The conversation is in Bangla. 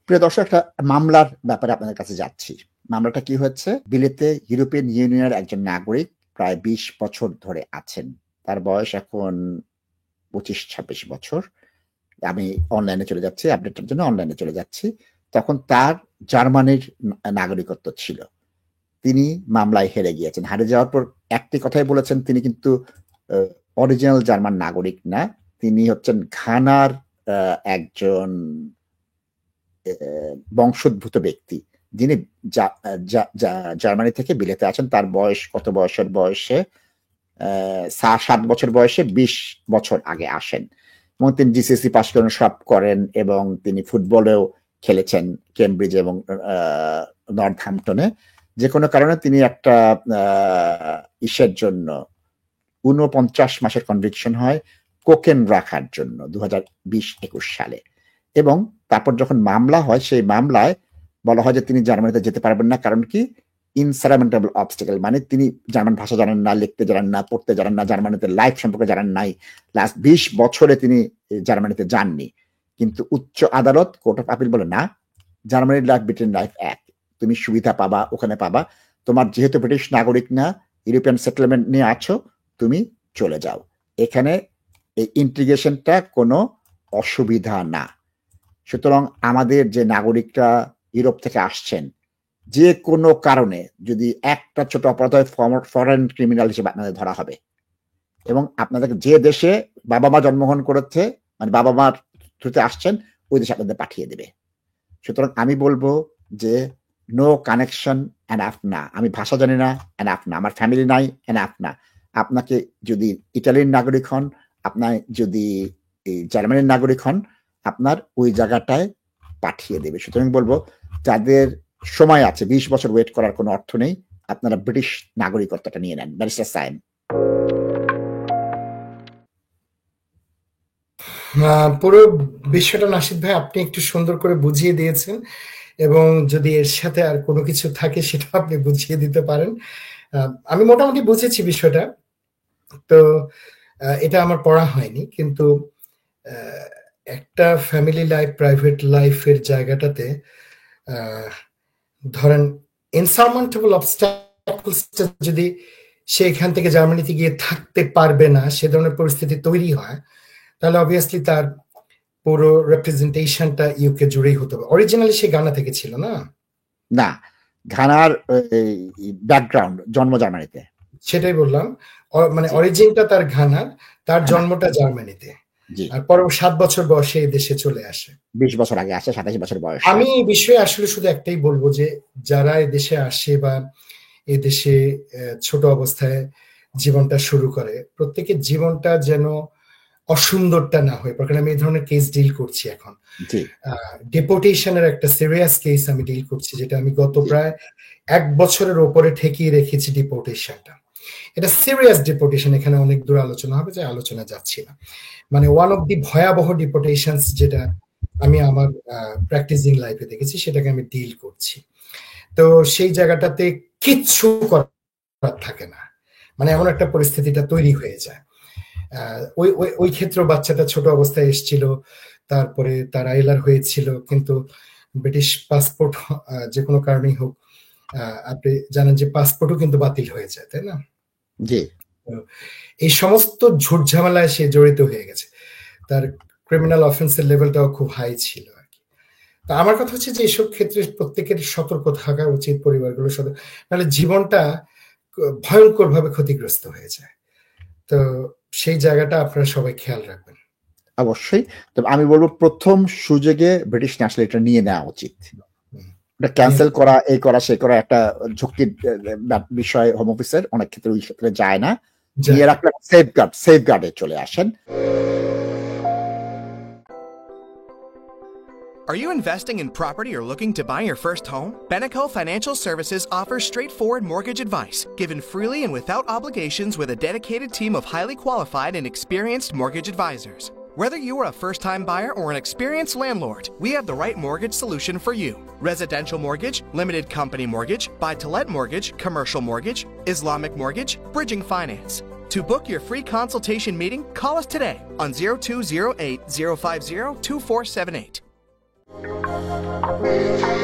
প্রিয় দর্শক, একটা মামলার ব্যাপারে আপনাদের কাছে যাচ্ছি। মামলাটা কি হয়েছে? বিলেতে ইউরোপিয়ান ইউনিয়নের একজন নাগরিক প্রায় ২০ বছর ধরে আছেন। তার বয়স এখন ২৫-২৬ বছর। আমি অনলাইনে চলে যাচ্ছি, আপডেটের জন্য অনলাইনে চলে যাচ্ছি। তখন তার জার্মানির নাগরিকত্ব ছিল। তিনি মামলায় হেরে গিয়েছেন। হারে যাওয়ার পর একটি কথাই বলেছেন, তিনি কিন্তু আ অরিজিনাল জার্মান নাগরিক না। তিনি হচ্ছেন ঘানার একজন বংশোদ্ভূত ব্যক্তি। যিনি জা জা জা জার্মানি থেকে বিলেতে আছেন। তার বয়স কত বয়সে ৭ বছর বয়সে ২০ বছর আগে আসেন। এবং তিনি জিসিএসসি পাস করেন, সব করেন এবং তিনি ফুটবলেও খেলেছেন কেমব্রিজ এবং নর্থহ্যাম্পটনে। যেকোনো কারণে তিনি একটা ইসের জন্য ৪৯ মাসের কনভিকশন হয় কোকেন রাখার জন্য ২০২০-২১ সালে। এবং তারপর যখন মামলা হয়, সেই মামলায় বলা হয় যে তিনি জার্মানিতে যেতে পারবেন না। কারণ কি? ইনসারামেন্টেবল অবস্টাকল, মানে তিনি জার্মান ভাষা জানেন না, লিখতে জানেন না, পড়তে জানেন না, জার্মানিতে লাইফ সম্পর্কে জানেন নাই। লাস্ট ২০ বছরে তিনি জার্মানিতে যাননি। কিন্তু উচ্চ আদালত, কোর্ট অফ আপিল বলে না, জার্মানির লাইফ ব্রিটেন লাইফ এক। তুমি সুবিধা পাবা, ওখানে পাবা। তোমার যেহেতু ব্রিটিশ নাগরিক না, ইউরোপিয়ান সেটেলমেন্ট নিয়ে আছো, তুমি চলে যাও। এখানে এই ইন্টিগ্রেশনটা কোনো অসুবিধা না। সুতরাং আমাদের যে নাগরিকরা ইউরোপ থেকে আসছেন, যে কোনো কারণে যদি একটা ছোট অপরাধ হয়, ফরেন ক্রিমিনাল হিসেবে আপনাদের ধরা হবে। এবং আপনাদের যে দেশে বাবা মা জন্মগ্রহণ করেছে, মানে বাবা মার থ্রুতে আসছেন, ওই দেশে আপনাদের পাঠিয়ে দেবে। সুতরাং আমি বলবো যে নো কানেকশন এনাফ না। আমি ভাষা জানি না, এনাফ না। আমার ফ্যামিলি নাই, এনাফ না। আপনাকে যদি ইটালির নাগরিক হন, আপনার যদি জার্মানির নাগরিক হন, আপনার ওই জায়গাটায় পাঠিয়ে দেবে। সুতরাং বলবো, যাদের সময় আছে, ২০ বছর ওয়েট করার কোনো অর্থ নেই, আপনারা ব্রিটিশ নাগরিকত্বটা নিয়ে নেন। ব্যারিস্টার সায়েম। পুরো বিষয়টা নাশিদ ভাই আপনি একটু সুন্দর করে বুঝিয়ে দিয়েছেন, এবং যদি এর সাথে আর কোনো কিছু থাকে সেটা আপনি বুঝিয়ে দিতে পারেন। আমি মোটামুটি বুঝেছি বিষয়টা। তো এটা আমার পড়া হয়নি, কিন্তু একটা ফ্যামিলি লাইফ, প্রাইভেট লাইফের জায়গাটাতে ধরেন ইনসারমাউন্টেবল অবস্টাকলসটা যদি সে এখান থেকে জার্মানিতে গিয়ে থাকতে পারবে না, সে ধরনের পরিস্থিতি তৈরি হয়, তাহলে অবভিয়াসলি তার পুরো রিপ্রেজেন্টেশনটা ইউকে জুড়েই হতে হবে। অরিজিনালি সে গানা থেকে ছিল না? না, ঘানার ব্যাকগ্রাউন্ড, জন্ম জার্মানিতে। সেটাই বললাম, মানে অরিজিনটা তার ঘানার, তার জন্মটা জার্মানিতে, আর পরে ৭ বছর বয়সে এই দেশে চলে আসে। ২০ বছর আগে আসে, ২৭ বছর বয়স। আমি এই বিষয়ে আসলে শুধু একটাই বলবো যে যারা এদেশে আসে বা এদেশে ছোট অবস্থায় জীবনটা শুরু করে, প্রত্যেকের জীবনটা যেন অসুন্দরটা না হয়ে পড়ে। কারণ আমি এই ধরনের কেস ডিল করছি এখন। ডিপোর্টেশনের একটা সিরিয়াস কেস আমি ডিল করছি, যেটা আমি গত প্রায় ১ বছরের ওপরে ঠেকিয়ে রেখেছি ডিপোর্টেশনটা। এটা সিরিয়াস ডিপোর্টেশন, এখানে অনেক দূর আলোচনা হবে, যে আলোচনা যাচ্ছি না। মানে ওয়ান অফ দি ভয়াবহ ডিপোর্টেশনস যেটা আমি আমার প্র্যাকটিসিং লাইফে দেখেছি, সেটাকে আমি ডিল করছি। তো সেই জায়গাটাতে কিচ্ছু করার থাকে না, মানে এমন একটা পরিস্থিতিটা তৈরি হয়ে যায়। ওই ক্ষেত্রে বাচ্চাটা ছোট অবস্থায় এসেছিল, তারপরে তার আইলার হয়েছিল, কিন্তু ব্রিটিশ পাসপোর্ট যে কোনো কারণেই হোক, আপনি জানেন যে পাসপোর্টও কিন্তু বাতিল হয়ে যায়, তাই না? জি। এই সমস্ত ঝুট ঝামেলায় সে জড়িত হয়ে গেছে। তার ক্রিমিনাল অফেন্সের লেভেলটাও খুব হাই ছিল আর কি। তো আমার কথা হচ্ছে যে এসব ক্ষেত্রে প্রত্যেকের সতর্ক থাকা উচিত, পরিবারগুলোর সাথে, নাহলে জীবনটা ভয়ঙ্কর ভাবে ক্ষতিগ্রস্ত হয়ে যায়। তো সেই জায়গাটা আপনারা সবাই খেয়াল রাখবেন। অবশ্যই। তবে আমি বলবো, প্রথম সুযোগে ব্রিটিশ ন্যাশনালিটি নিয়ে নেওয়া উচিত। এটা ক্যান্সেল করা, এই করা, সে করা একটা ঝুঁকির বিষয়। হোম অফিসের অনেক ক্ষেত্রে ওই ক্ষেত্রে যায় না। নিয়ে রাখলে সেফগার্ডে চলে আসেন। Are you investing in property or looking to buy your first home? Beneco Financial Services offers straightforward mortgage advice, given freely and without obligations, with a dedicated team of highly qualified and experienced mortgage advisors. Whether you are a first-time buyer or an experienced landlord, we have the right mortgage solution for you. Residential mortgage, limited company mortgage, buy-to-let mortgage, commercial mortgage, Islamic mortgage, bridging finance. To book your free consultation meeting, call us today on 0208 050 2478. Bye.